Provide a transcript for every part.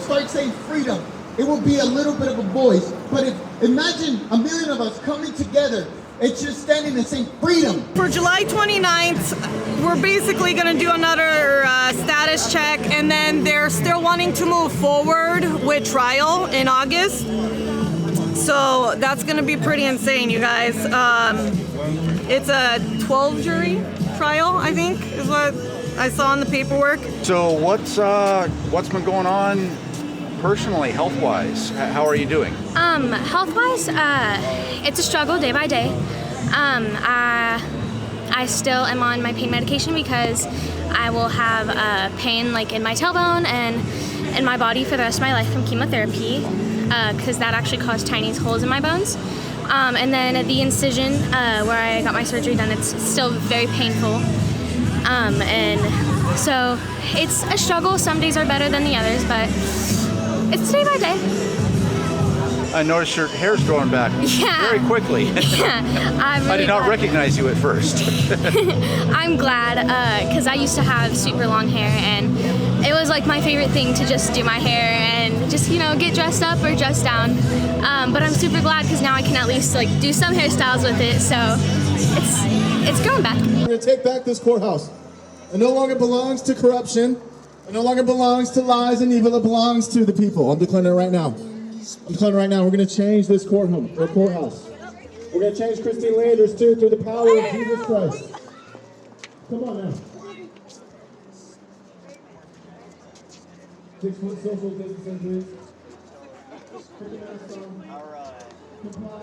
start saying freedom, it will be a little bit of a voice. But imagine a million of us coming together, it's just standing and saying freedom. For July 29th, we're basically going to do another status check, and then they're still wanting to move forward with trial in August. So that's going to be pretty insane, you guys. It's a 12 jury trial, I think, is what I saw in the paperwork. So what's been going on personally, health-wise? How are you doing? Health-wise, it's a struggle day by day. I still am on my pain medication because I will have pain like in my tailbone and in my body for the rest of my life from chemotherapy, because that actually caused tiny holes in my bones. And then the incision where I got my surgery done, it's still very painful. And so it's a struggle. Some days are better than the others, but it's day by day. I noticed your hair's growing back very quickly. Yeah, I did not recognize you at first. I'm glad, because I used to have super long hair, and it was like my favorite thing to just do my hair and just, you know, get dressed up or dressed down. But I'm super glad because now I can at least like do some hairstyles with it. So it's growing back. We're gonna take back this courthouse. It no longer belongs to corruption. It no longer belongs to lies and evil. It belongs to the people. I'm declaring it right now. We're going to change this courthouse. We're going to change Christine Landers too through the power of Jesus Christ. Come on now. 6 foot social distancing, please. Put your mask on. All right. Comply.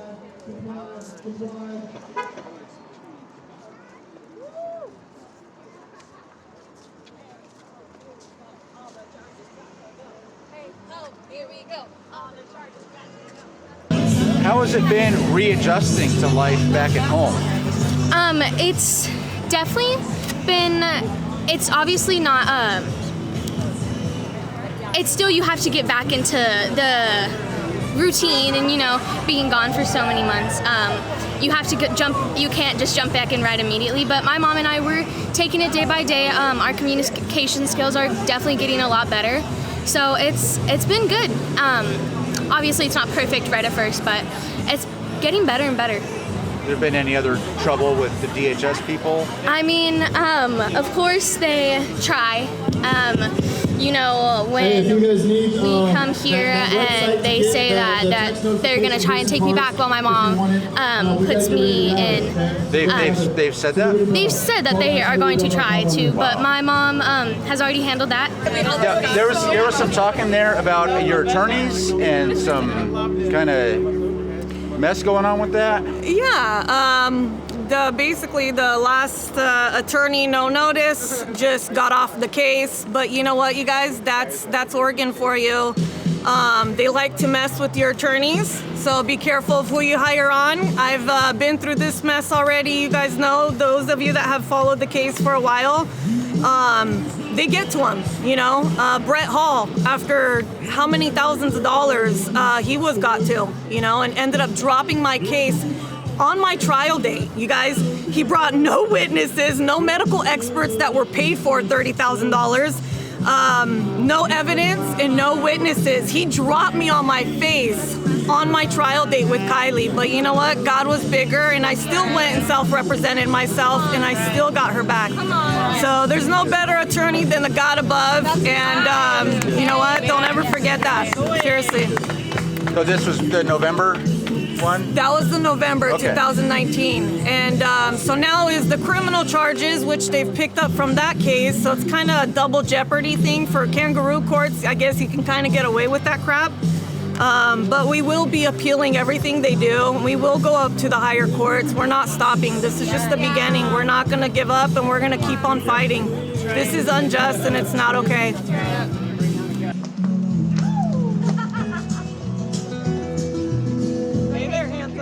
Here we go. How has it been readjusting to life back at home? It's definitely been, it's obviously not, it's still, you have to get back into the routine and, you know, being gone for so many months. You have to you can't just jump back in right immediately, but my mom and I were taking it day by day. Our communication skills are definitely getting a lot better. So it's been good. Obviously it's not perfect right at first, but it's getting better and better. There been any other trouble with the DHS people? I mean, of course they try. You know, when we come here and they say that they're gonna try and take me back while my mom puts me in. They've said that? They've said that they are going to try to, but my mom has already handled that. Yeah, there was some talk in there about your attorneys and some kind of mess going on with that. Yeah, basically the last attorney, no notice, just got off the case. But you know what, you guys, that's Oregon for you. They like to mess with your attorneys, so be careful of who you hire on. I've been through this mess already. You guys know, those of you that have followed the case for a while, they get to him, you know. Brett Hall, after how many thousands of dollars he was got to, you know, and ended up dropping my case on my trial date. You guys, he brought no witnesses, no medical experts that were paid for $30,000, no evidence and no witnesses. He dropped me on my face on my trial date with Kylee. But you know what? God was bigger, and I still went and self-represented myself, and I still got her back. So there's no better attorney than the God above, and you know what? Don't ever forget that. Seriously. So this was the November one? That was the November Okay. 2019. And so now is the criminal charges, which they've picked up from that case. So it's kind of a double jeopardy thing for kangaroo courts. I guess you can kind of get away with that crap. But we will be appealing everything they do. We will go up to the higher courts. We're not stopping. This is just the beginning. We're not going to give up, and we're going to keep on fighting. This is unjust, and it's not okay. Hey there, handsome.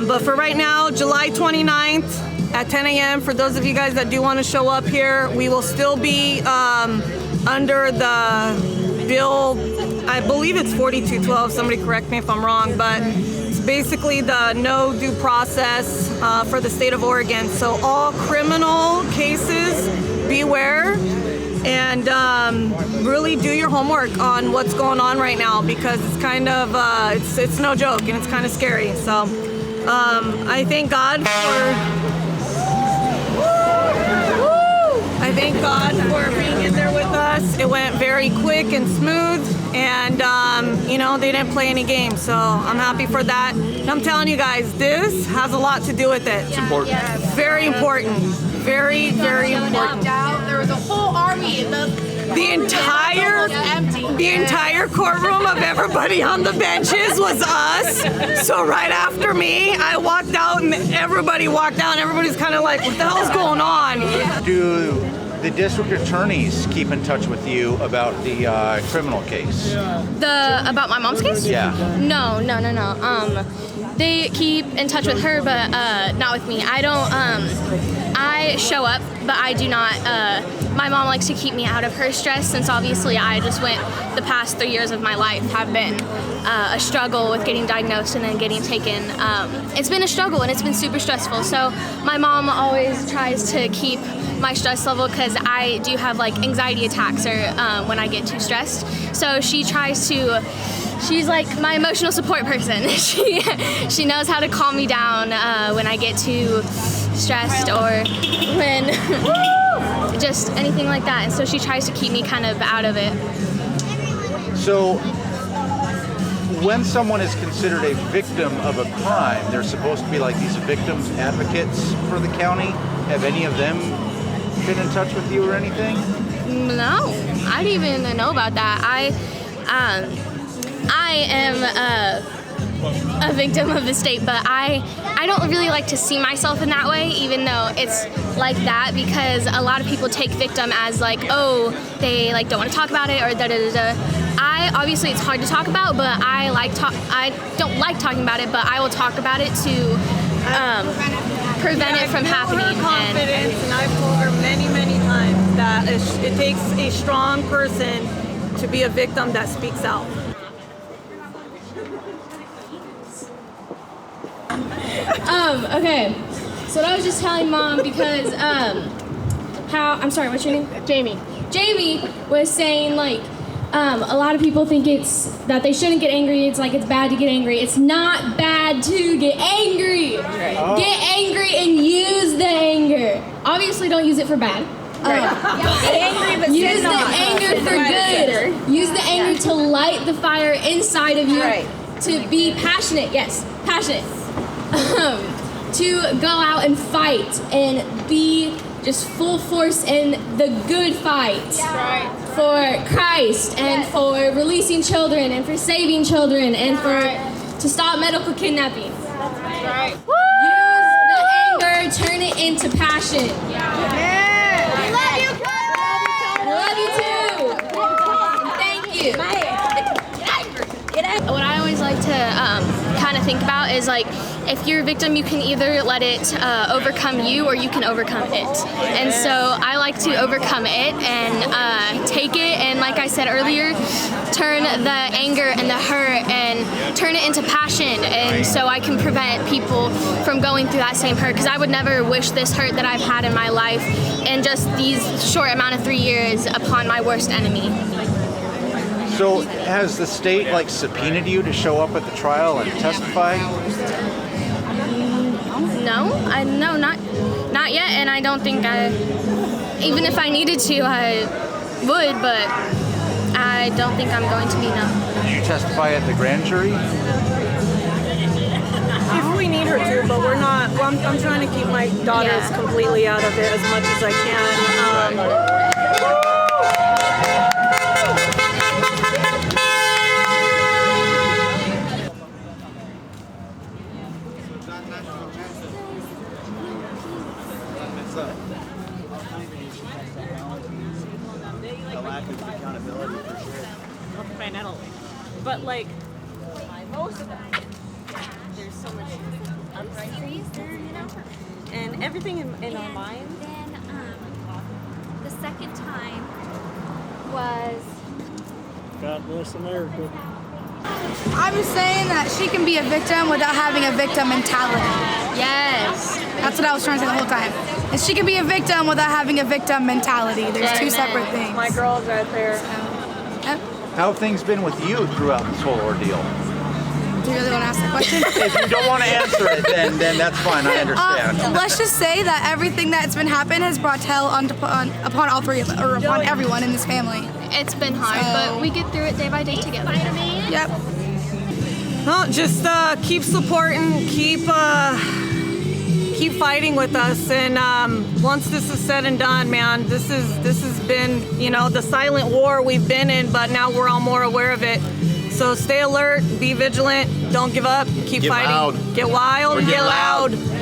But for right now, July 29th at 10 a.m. for those of you guys that do want to show up here, we will still be under the bill, I believe it's 4212, somebody correct me if I'm wrong, but it's basically the no due process for the state of Oregon. So all criminal cases, beware, and really do your homework on what's going on right now, because it's kind of, it's no joke, and it's kind of scary. So I thank God for being in there with us. It went very quick and smooth, and you know, they didn't play any games, so I'm happy for that. And I'm telling you guys, this has a lot to do with it. It's important. Very important. Very, very important. There was a whole army in The entire courtroom of everybody on the benches was us. So right after me, I walked out and everybody walked out, and everybody's kind of like, what the hell's going on? Do the district attorneys keep in touch with you about the criminal case? About my mom's case? Yeah. No. They keep in touch with her, but not with me. I don't. I show up, but I do not. My mom likes to keep me out of her stress, since obviously I just went. The past 3 years of my life have been a struggle with getting diagnosed and then getting taken. It's been a struggle, and it's been super stressful. So my mom always tries to keep my stress level, because I do have like anxiety attacks or when I get too stressed. So she tries to. She's like my emotional support person. She knows how to calm me down when I get too stressed or when just anything like that. And so she tries to keep me kind of out of it. So when someone is considered a victim of a crime, they're supposed to be like these victims advocates for the county. Have any of them been in touch with you or anything? No, I didn't even know about that. I am a victim of the state, but I don't really like to see myself in that way, even though it's like that, because a lot of people take victim as like, oh, they like don't want to talk about it or da-da-da-da. Obviously it's hard to talk about, but I don't like talking about it, but I will talk about it to prevent it from happening. Her confidence, and I've told her many, many times that it takes a strong person to be a victim that speaks out. Okay, so I was just telling Mom because I'm sorry, what's your name? Jamie. Jamie was saying like a lot of people think it's that they shouldn't get angry. It's like it's bad to get angry. It's not bad to get angry. Oh. Get angry and use the anger. Obviously, don't use it for bad. Get angry, but use the anger for good. Use the anger to light the fire inside of you. Right. To be passionate. Yes, passionate. To go out and fight and be just full force in the good fight for Christ and for releasing children and for saving children and to stop medical kidnapping. Use the anger, turn it into passion. I love you, Kylee! I love you too! Thank you. What I always like to kind of think about is like, if you're a victim, you can either let it overcome you or you can overcome it. And so I like to overcome it and take it, and like I said earlier, turn the anger and the hurt and turn it into passion, and so I can prevent people from going through that same hurt, because I would never wish this hurt that I've had in my life in just these short amount of 3 years upon my worst enemy. So has the state like subpoenaed you to show up at the trial and testify? No, not yet, and I don't think even if I needed to, I would, but I don't think I'm going to be, no. Did you testify at the grand jury? If we need her to, but we're not. Well, I'm trying to keep my daughters completely out of it as much as I can. But like most of them, there's so much uprising there, you know, and everything in our minds. Then the second time was God bless America. I'm just saying that she can be a victim without having a victim mentality. Yes. That's what I was trying to say the whole time. And she can be a victim without having a victim mentality. There's two separate things. My girl's right there. Yep. How have things been with you throughout this whole ordeal? Do you really want to ask that question? If you don't want to answer it, then that's fine. I understand. Let's just say that everything that's been happened has brought hell upon all three of us, or upon everyone in this family. It's been hard, but we get through it day by day together. Yep. Well, just keep supporting, keep fighting with us, and once this is said and done, man, this has been, the silent war we've been in, but now we're all more aware of it. So stay alert, be vigilant, don't give up, keep fighting. Loud. Get wild, Or get get loud. loud.